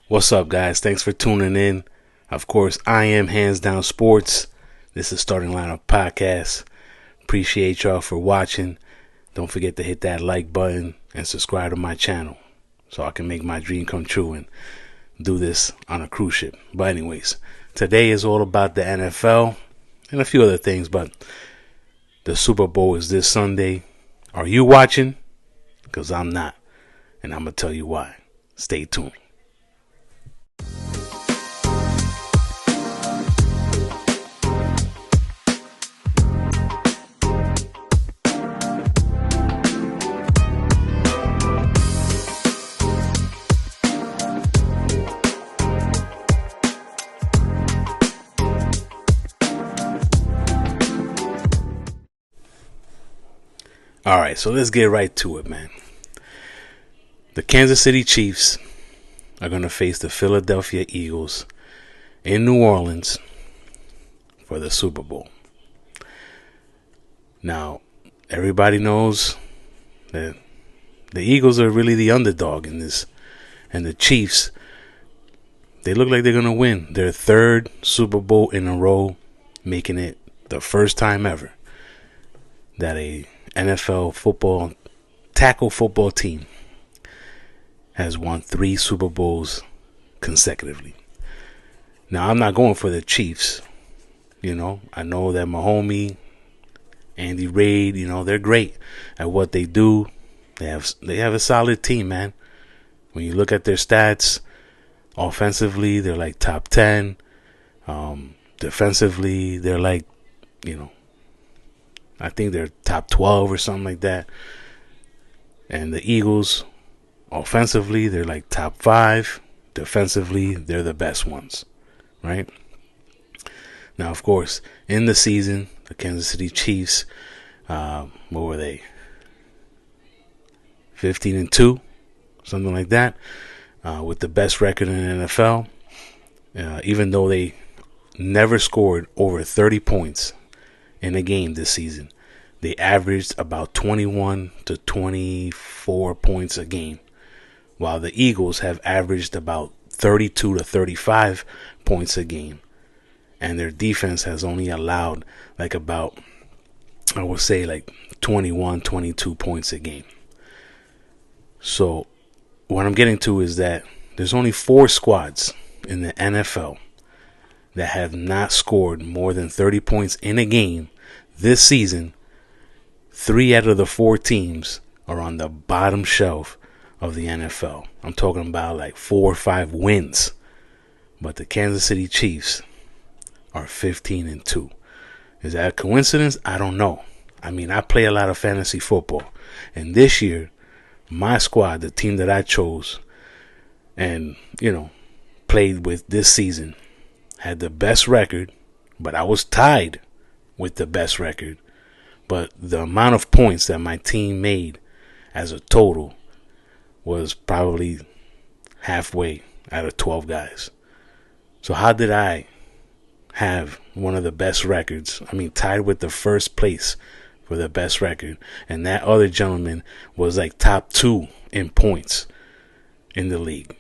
What's up, guys? Thanks for tuning in. Of course, I am Hands Down Sports. This is Starting Lineup Podcast. Appreciate y'all for watching. Don't forget to hit that like button and subscribe to my channel so I can make my dream come true and do this on a cruise ship. But anyways, today is all about the NFL and a few other things, but the Super Bowl is this Sunday. Are you watching? Because I'm not. And I'm going to tell you why. Stay tuned. All right, so let's get right to it, man. The Kansas City Chiefs are going to face the Philadelphia Eagles in New Orleans for the Super Bowl. Now, everybody knows that the Eagles are really the underdog in this, and the Chiefs, they look like they're going to win their third Super Bowl in a row, making it the first time ever that a NFL football, tackle football team has won 3 Super Bowls consecutively. Now, I'm not going for the Chiefs. I know that my homie, Andy Reid, they're great at what they do. They have a solid team, man. When you look at their stats, offensively, they're like top 10. Defensively, they're like, I think they're top 12 or something like that. And the Eagles, offensively, they're like top 5. Defensively, they're the best ones, right? Now, of course, in the season, the Kansas City Chiefs, what were they? 15-2, something like that, with the best record in the NFL. Even though they never scored over 30 points in a game this season, they averaged about 21 to 24 points a game, while the Eagles have averaged about 32 to 35 points a game, and their defense has only allowed like 21, 22 points a game. So what I'm getting to is that there's only 4 squads in the NFL that have not scored more than 30 points in a game this season. 3 out of the 4 teams are on the bottom shelf of the NFL. I'm talking about like 4 or 5 wins. But the Kansas City Chiefs are 15-2. Is that a coincidence? I don't know. I mean, I play a lot of fantasy football. And this year, my squad, the team that I chose and, played with this season, had the best record, but I was tied with the best record. But the amount of points that my team made as a total was probably halfway out of 12 guys. So how did I have one of the best records? I mean, tied with the first place for the best record. And that other gentleman was like top 2 in points in the league.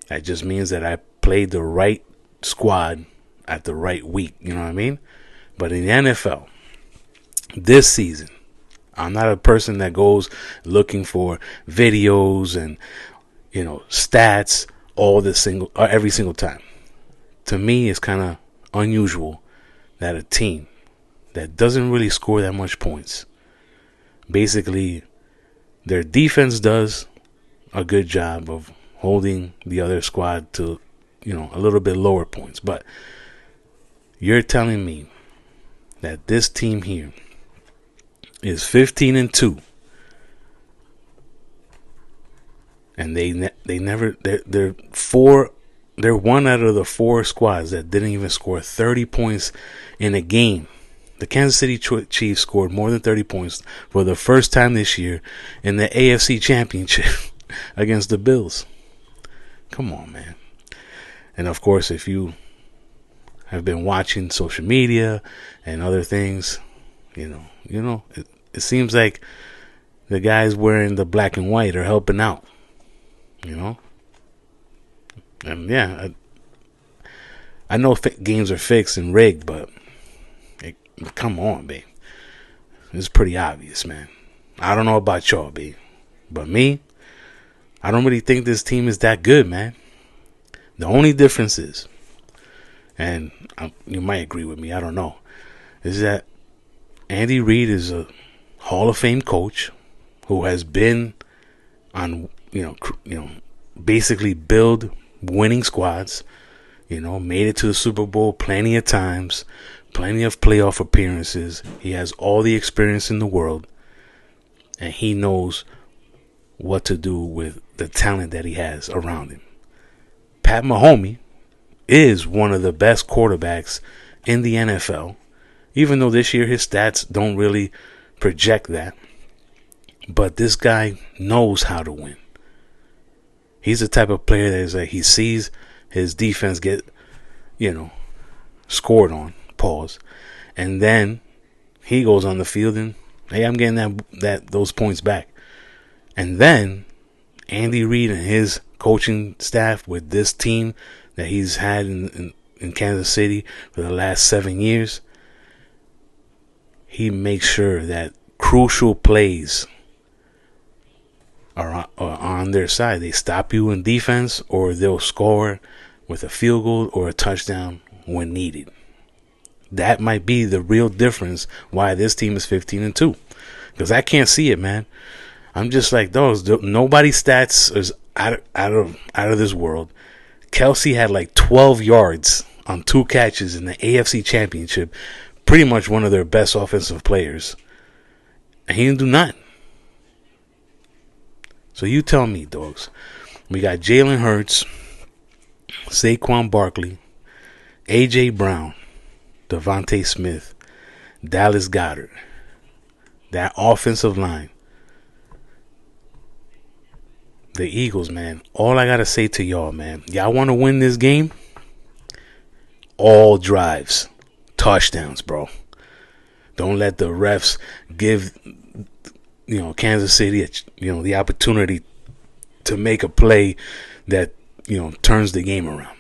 That just means that I played the right squad at the right week. You know what I mean? But in the NFL, this season, I'm not a person that goes looking for videos and stats every single time. To me, it's kind of unusual that a team that doesn't really score that much points, basically their defense does a good job of holding the other squad to a little bit lower points. But you're telling me that this team here is 15-2, and they're one out of the 4 squads that didn't even score 30 points in a game. The Kansas City Chiefs scored more than 30 points for the first time this year in the AFC Championship against the Bills. Come on, man. And of course, if you have been watching social media and other things, it seems like the guys wearing the black and white are helping out. And yeah, I know games are fixed and rigged, but come on, babe. It's pretty obvious, man. I don't know about y'all, babe, but me, I don't really think this team is that good, man. The only difference is, and you might agree with me, I don't know, is that Andy Reid is a Hall of Fame coach who has been on, basically build winning squads. Made it to the Super Bowl plenty of times, plenty of playoff appearances. He has all the experience in the world, and he knows what to do with the talent that he has around him. Pat Mahomes is one of the best quarterbacks in the NFL, even though this year his stats don't really project that. But this guy knows how to win. He's the type of player that is like, he sees his defense get, scored on, pause, and then he goes on the field and, hey, I'm getting those points back. And then Andy Reid and his coaching staff with this team that he's had in Kansas City for the last 7 years, he makes sure that crucial plays are on their side. They stop you in defense, or they'll score with a field goal or a touchdown when needed. That might be the real difference why this team is 15-2. Because I can't see it, man. I'm just like, those. Nobody's stats is out of this world. Kelsey had like 12 yards on 2 catches in the AFC Championship. Pretty much one of their best offensive players. And he didn't do nothing. So you tell me, dogs. We got Jalen Hurts, Saquon Barkley, A.J. Brown, Devontae Smith, Dallas Goedert. That offensive line. The Eagles, man. All I got to say to y'all, man. Y'all want to win this game? All drives. Touchdowns, bro. Don't let the refs give, Kansas City, the opportunity to make a play that, turns the game around.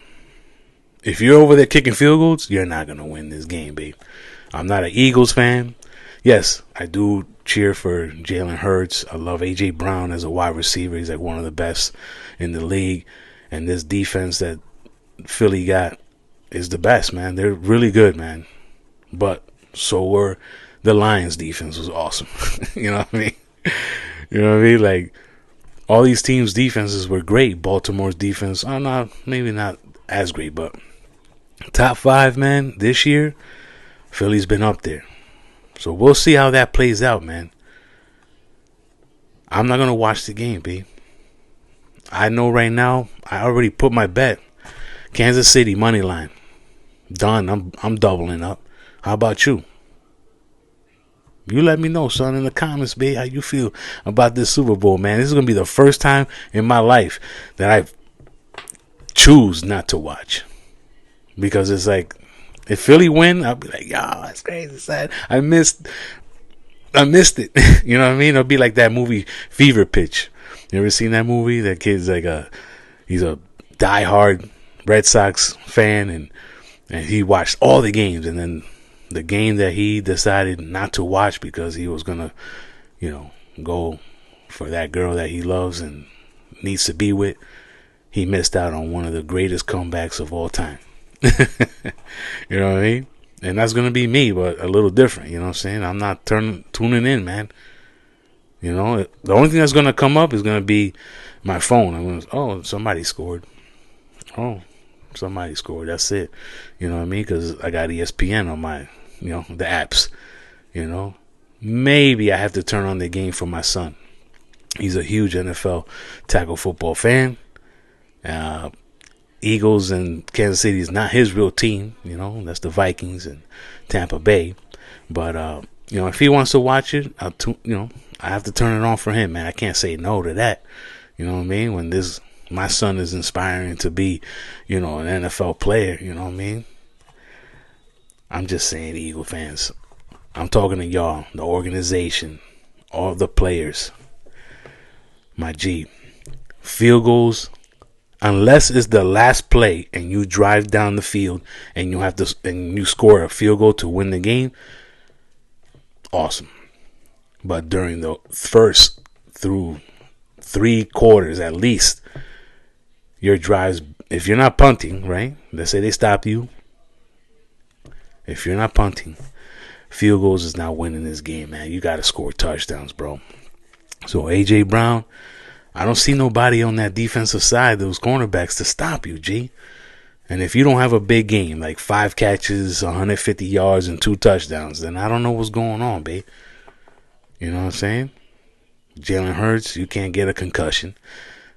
If you're over there kicking field goals, you're not going to win this game, babe. I'm not an Eagles fan. Yes, I do cheer for Jalen Hurts. I love A.J. Brown as a wide receiver. He's like one of the best in the league. And this defense that Philly got is the best, man. They're really good, man. But so were the Lions' defense was awesome. You know what I mean? You know what I mean? Like, all these teams' defenses were great. Baltimore's defense, maybe not as great, but top 5, man, this year, Philly's been up there. So we'll see how that plays out, man. I'm not going to watch the game, B. I know right now, I already put my bet. Kansas City, money line. Done. I'm doubling up. How about you? You let me know, son, in the comments, babe, how you feel about this Super Bowl, man. This is going to be the first time in my life that I choose not to watch. Because it's like, if Philly win, I'll be like, yo, that's crazy, son. I missed it. You know what I mean? It'll be like that movie Fever Pitch. You ever seen that movie? That kid's like he's a diehard Red Sox fan, and he watched all the games, and then the game that he decided not to watch because he was gonna, go for that girl that he loves and needs to be with, he missed out on one of the greatest comebacks of all time. You know what I mean? And that's going to be me, but a little different. You know what I'm saying? I'm not tuning in, man. The only thing that's going to come up is going to be my phone. I'm going to, somebody scored. Oh, somebody scored. That's it. You know what I mean? Because I got ESPN on my, the apps. Maybe I have to turn on the game for my son. He's a huge NFL tackle football fan. Eagles and Kansas City is not his real team. That's the Vikings and Tampa Bay. But, if he wants to watch it, I have to turn it on for him, man. I can't say no to that. You know what I mean? When my son is inspiring to be, an NFL player, you know what I mean? I'm just saying, Eagle fans. I'm talking to y'all, the organization, all the players. My G, field goals, unless it's the last play and you drive down the field and you score a field goal to win the game, awesome. But during the first through 3 quarters at least, your drives, if you're not punting, right? Let's say they stop you. If you're not punting, field goals is not winning this game, man. You got to score touchdowns, bro. So A.J. Brown, I don't see nobody on that defensive side, those cornerbacks, to stop you, G. And if you don't have a big game, like 5 catches, 150 yards, and 2 touchdowns, then I don't know what's going on, babe. You know what I'm saying? Jalen Hurts, you can't get a concussion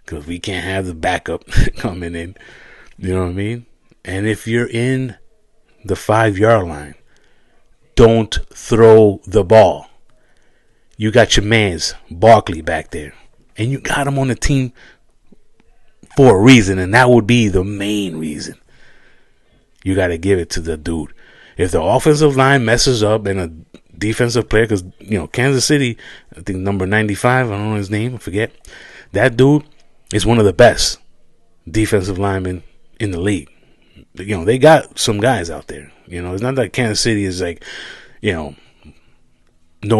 because we can't have the backup coming in. You know what I mean? And if you're in the 5-yard line, don't throw the ball. You got your mans, Barkley, back there. And you got him on the team for a reason, and that would be the main reason. You got to give it to the dude. If the offensive line messes up and a defensive player, because, Kansas City, I think number 95, I don't know his name, I forget. That dude is one of the best defensive linemen in the league. They got some guys out there. It's not like Kansas City is like, no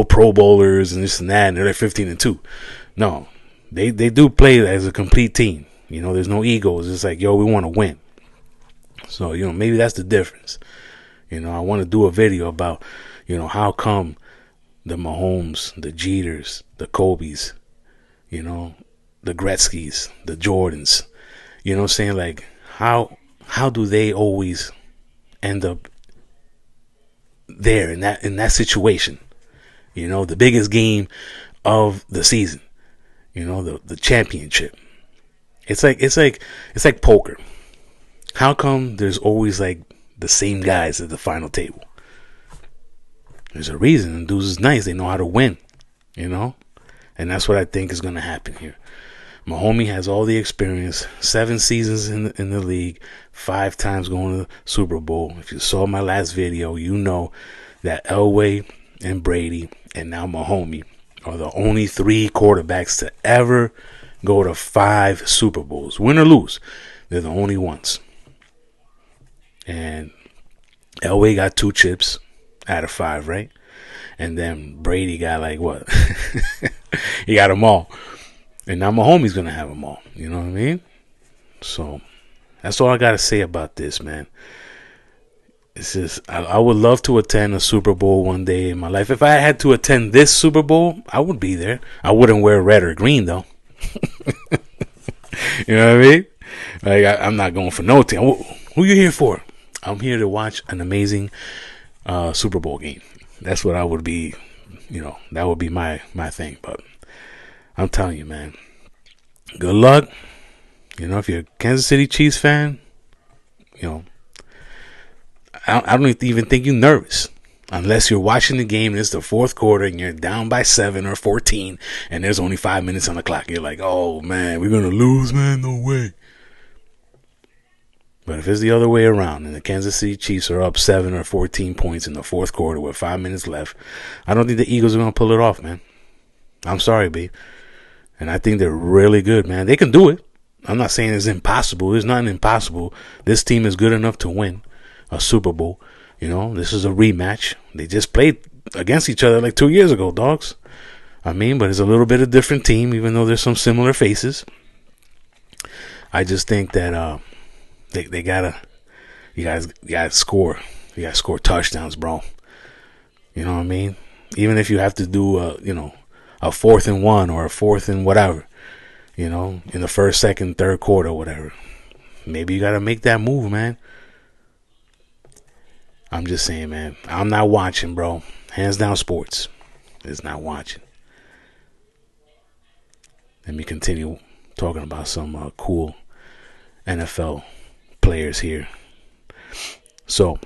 Pro Bowlers and this and that, and they're like 15-2. No, they do play as a complete team. There's no egos. It's like, we want to win. So, maybe that's the difference. I want to do a video about, how come the Mahomes, the Jeters, the Kobes, the Gretzkys, the Jordans, what I'm saying? Like, how do they always end up there in that situation? The biggest game of the season, the championship. It's like poker. How come there's always like the same guys at the final table? There's a reason. And dudes is nice. They know how to win, and that's what I think is going to happen here. Mahomes has all the experience, 7 seasons in the league, 5 times going to the Super Bowl. If you saw my last video, you know that Elway and Brady and now Mahomes are the only 3 quarterbacks to ever go to 5 Super Bowls. Win or lose, they're the only ones. And Elway got 2 chips out of 5, right? And then Brady got like what? He got them all. And now Mahomes going to have them all. You know what I mean? So that's all I got to say about this, man. It's just, I would love to attend a Super Bowl one day in my life. If I had to attend this Super Bowl, I would be there. I wouldn't wear red or green, though. You know what I mean? Like, I'm not going for no team. Who you here for? I'm here to watch an amazing Super Bowl game. That's what I would be, that would be my thing. But I'm telling you, man, good luck. If you're a Kansas City Chiefs fan, I don't even think you're nervous. Unless you're watching the game and it's the 4th quarter and you're down by 7 or 14 and there's only 5 minutes on the clock. You're like, oh, man, we're going to lose, man. No way. But if it's the other way around and the Kansas City Chiefs are up 7 or 14 points in the 4th quarter with 5 minutes left, I don't think the Eagles are going to pull it off, man. I'm sorry, babe. And I think they're really good, man. They can do it. I'm not saying it's impossible. There's nothing impossible. This team is good enough to win a Super Bowl. This is a rematch. They just played against each other like 2 years ago, dogs. But it's a little bit of a different team, even though there's some similar faces. I just think that they gotta, you gotta score. You gotta score touchdowns, bro. You know what I mean? Even if you have to do a 4th and 1 or a 4th and whatever, in the 1st, 2nd, 3rd quarter, whatever. Maybe you gotta make that move, man. I'm just saying, man. I'm not watching, bro. Hands down, sports is not watching. Let me continue talking about some cool NFL players here. So,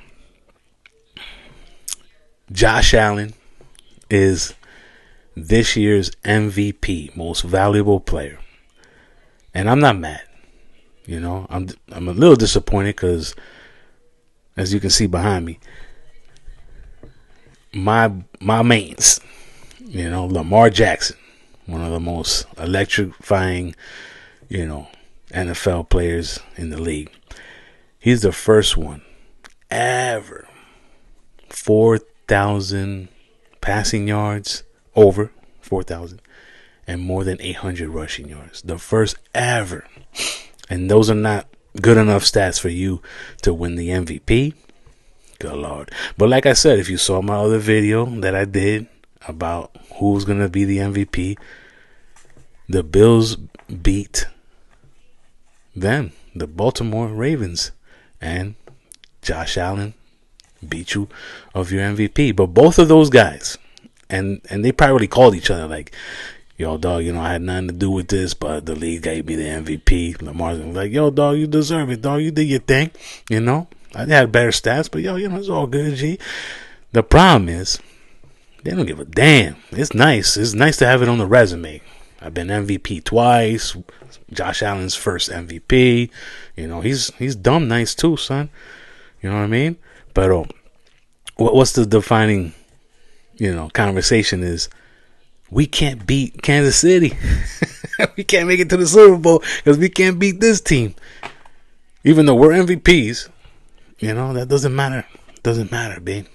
Josh Allen is this year's MVP, most valuable player. And I'm not mad. I'm a little disappointed because, as you can see behind me, my mains, Lamar Jackson, one of the most electrifying, NFL players in the league. He's the first one ever. 4,000 passing yards, over 4,000, and more than 800 rushing yards. The first ever. And those are not good enough stats for you to win the MVP. Good Lord. But like I said, if you saw my other video that I did about who's going to be the MVP, the Bills beat them, the Baltimore Ravens, and Josh Allen beat you of your MVP. But both of those guys, and they probably called each other like, yo, dog, I had nothing to do with this, but the league gave me the MVP. Lamar's like, yo, dog, you deserve it, dog. You did your thing, I had better stats, but it's all good, G. The problem is, they don't give a damn. It's nice. It's nice to have it on the resume. I've been MVP twice. Josh Allen's first MVP. He's dumb nice too, son. You know what I mean? But what's the defining, conversation is, we can't beat Kansas City. We can't make it to the Super Bowl because we can't beat this team. Even though we're MVPs, that doesn't matter. Doesn't matter, babe.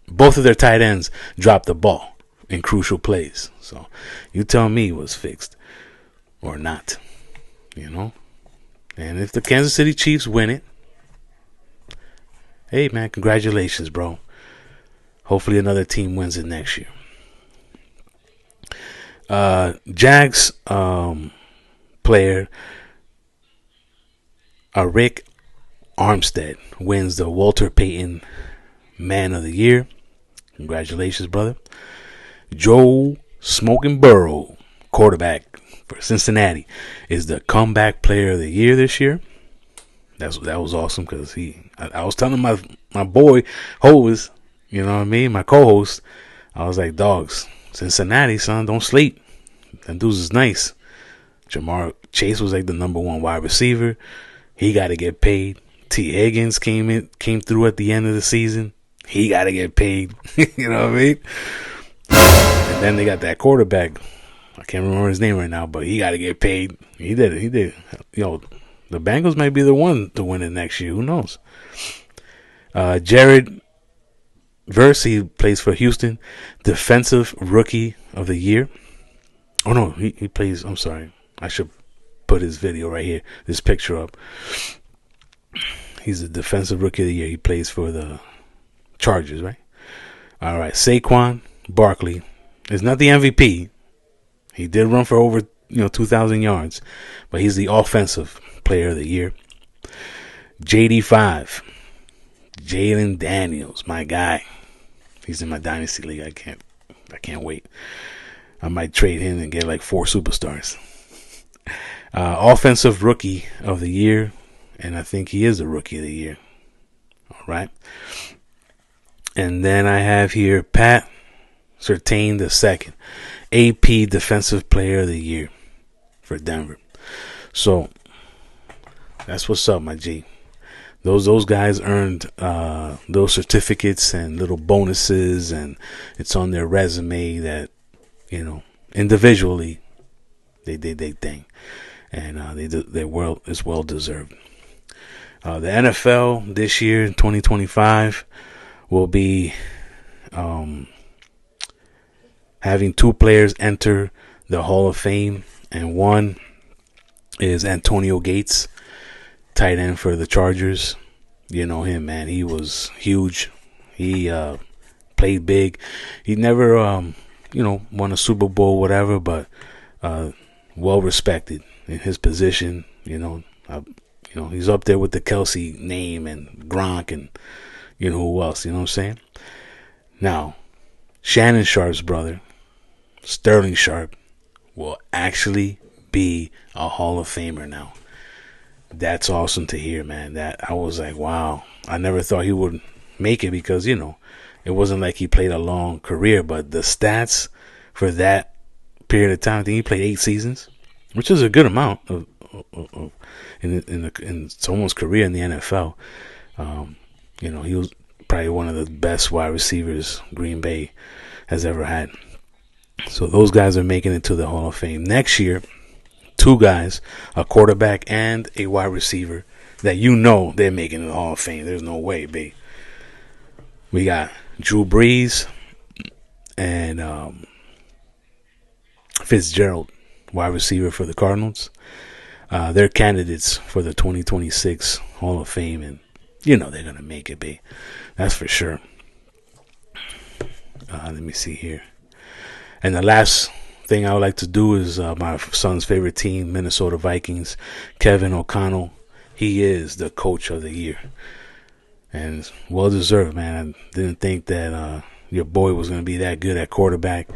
Both of their tight ends dropped the ball in crucial plays. So you tell me it was fixed or not, And if the Kansas City Chiefs win it, hey, man, congratulations, bro. Hopefully another team wins it next year. Jags player Rick Armstead wins the Walter Payton Man of the Year. Congratulations, brother. Joe Smoking Burrow, quarterback for Cincinnati, is the Comeback Player of the Year this year. That was awesome because I was telling my boy Hose, my co-host, I was like, dogs, Cincinnati, son, don't sleep. Them dudes is nice. Jamar Chase was like the number one wide receiver. He got to get paid. T. Higgins came through at the end of the season. He got to get paid. You know what I mean? And then they got that quarterback. I can't remember his name right now, but he got to get paid. He did it. The Bengals might be the one to win it next year. Who knows? Jared Verse, he plays for Houston. Defensive Rookie of the Year. Oh, no, he plays. I'm sorry. I should put his video right here. This picture up. He's a Defensive Rookie of the Year. He plays for the Chargers, right? All right. Saquon Barkley is not the MVP. He did run for over 2,000 yards, but he's the Offensive Player of the Year. JD5, Jalen Daniels, my guy. He's in my dynasty league. I can't wait. I might trade him and get like 4 superstars. Offensive Rookie of the Year, and I think he is the Rookie of the Year. All right. And then I have here Pat Surtain II, AP Defensive Player of the Year for Denver. So that's what's up, my G. Those guys earned those certificates and little bonuses, and it's on their resume that individually they did their thing, and it's well deserved. The NFL this year in 2025 will be having 2 players enter the Hall of Fame, and one is Antonio Gates, tight end for the Chargers. You know him, man. He was huge. He played big. He never won a Super Bowl, whatever, but well respected in his position. He's up there with the Kelsey name and Gronk and who else. You know what I'm saying? Now, Shannon Sharp's brother, Sterling Sharp, will actually be a Hall of Famer now. That's awesome to hear, man. That I was like, wow. I never thought he would make it because, it wasn't like he played a long career, but the stats for that period of time, I think he played 8 seasons, which is a good amount in someone's career in the NFL. He was probably one of the best wide receivers Green Bay has ever had. So those guys are making it to the Hall of Fame. Next year, two guys, a quarterback and a wide receiver, that they're making the Hall of Fame. There's no way, babe. We got Drew Brees and Fitzgerald, wide receiver for the Cardinals. They're candidates for the 2026 Hall of Fame, and they're going to make it, babe. That's for sure. Let me see here. And the last thing I would like to do is my son's favorite team, Minnesota Vikings, Kevin O'Connell. He is the coach of the year. And well deserved, man. I didn't think that your boy was going to be that good at quarterback.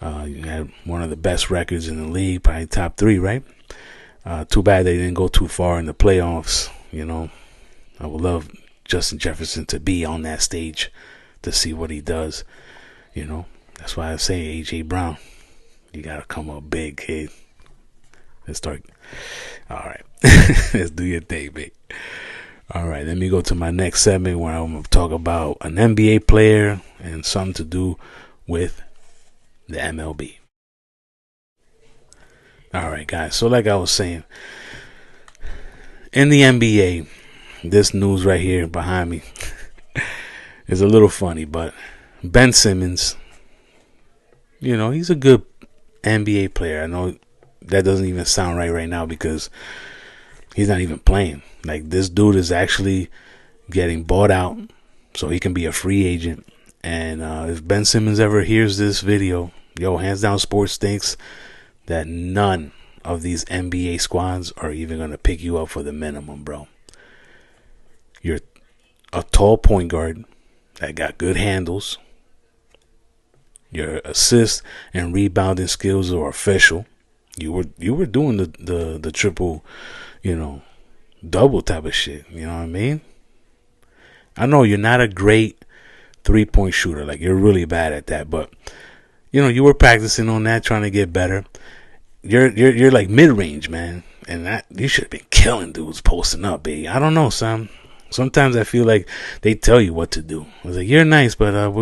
You had one of the best records in the league, probably top 3, right? Too bad they didn't go too far in the playoffs. I would love Justin Jefferson to be on that stage to see what he does. That's why I say A.J. Brown, you got to come up big, kid. Let's start. All right. Let's do your thing, babe. All right, let me go to my next segment where I'm going to talk about an NBA player and something to do with the MLB. All right, guys. So like I was saying, in the NBA, this news right here behind me is a little funny, but Ben Simmons, he's a good NBA player. I know that doesn't even sound right now because he's not even playing. Like, this dude is actually getting bought out so he can be a free agent. And if Ben Simmons ever hears this video, Hands Down Sports thinks that none of these NBA squads are even going to pick you up for the minimum, bro. You're a tall point guard that got good handles. Your assist and rebounding skills are official. You were doing the triple, double type of shit. You know what I mean? I know you're not a great 3-point shooter. Like, you're really bad at that. But, you were practicing on that, trying to get better. You're like mid-range, man. And that you should have been killing dudes posting up, baby. I don't know, son. Sometimes I feel like they tell you what to do. I was like, you're nice, but,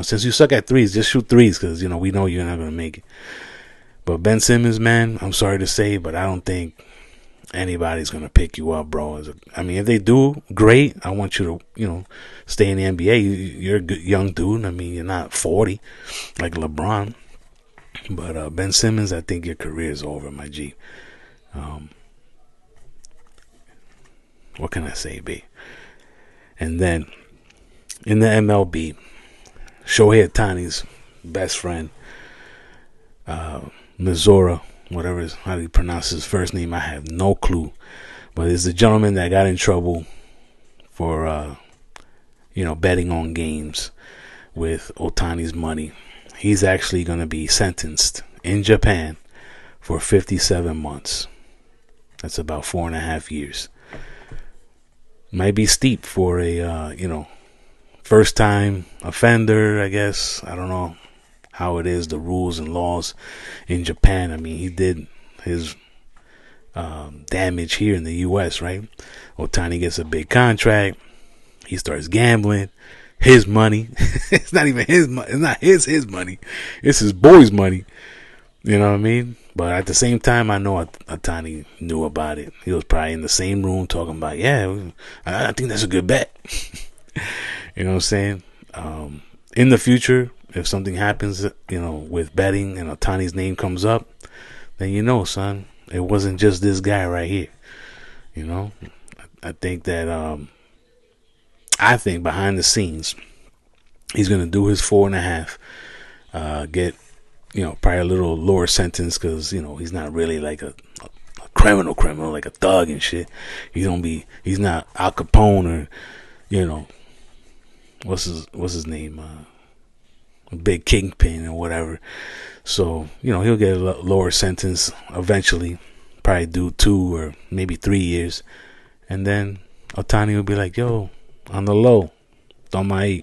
since you suck at threes, just shoot threes because, we know you're not going to make it. But Ben Simmons, man, I'm sorry to say, but I don't think anybody's going to pick you up, bro. I mean, if they do, great. I want you to, stay in the NBA. You're a good young dude. I mean, you're not 40 like LeBron. But Ben Simmons, I think your career is over, my G. What can I say, B? And then in the MLB, Shohei Ohtani's best friend, Mizora, how do you pronounce his first name? I have no clue. But it's the gentleman that got in trouble for, betting on games with Ohtani's money. He's actually going to be sentenced in Japan for 57 months. That's about 4.5 years. Might be steep for a, first time offender, I guess. I don't know how it is, the rules and laws in Japan. I mean, he did his damage here in the U.S., right? Ohtani gets a big contract. He starts gambling. His money. It's not even his money. It's not his money. It's his boy's money. You know what I mean? But at the same time, I know Ohtani knew about it. He was probably in the same room talking about, I think that's a good bet. You know what I'm saying? In the future, if something happens, with betting and Ohtani's name comes up, then son, it wasn't just this guy right here. I think that I think behind the scenes, he's gonna do his 4.5, get probably a little lower sentence because he's not really like a criminal like a thug and shit. He's not Al Capone or what's his name, a big kingpin or whatever. So he'll get a lower sentence eventually, probably do 2 or maybe 3 years, and then Ohtani will be like, yo, on the low, don't mind.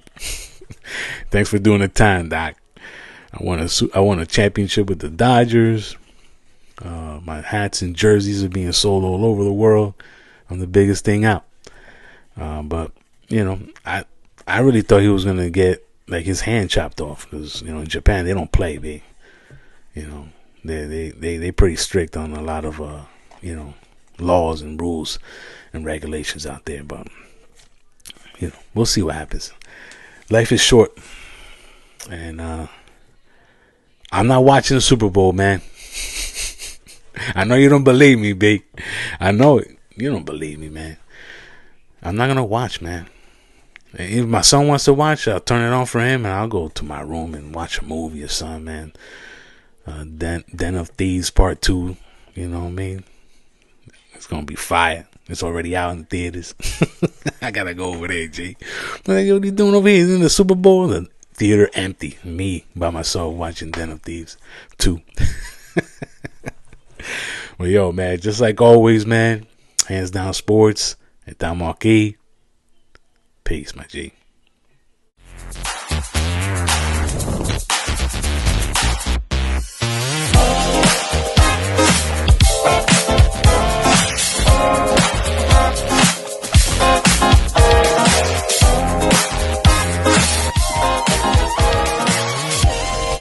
Thanks for doing the time, Doc. I won a championship with the Dodgers. My hats and jerseys are being sold all over the world. I'm the biggest thing out. But I really thought he was gonna get like his hand chopped off because in Japan they don't play, babe. They pretty strict on a lot of laws and rules and regulations out there. But we'll see what happens. Life is short, and I'm not watching the Super Bowl, man. I know you don't believe me, babe. I know you don't believe me, man. I'm not gonna watch, man. If my son wants to watch, I'll turn it on for him, and I'll go to my room and watch a movie or something, man. Den of Thieves Part 2. You know what I mean? It's gonna be fire. It's already out in the theaters. I gotta go over there, G. What are you doing over here? In the Super Bowl? The theater empty. Me by myself watching Den of Thieves 2. Well, yo, man, just like always, man. Hands Down Sports. At Marquis. Peace, my G.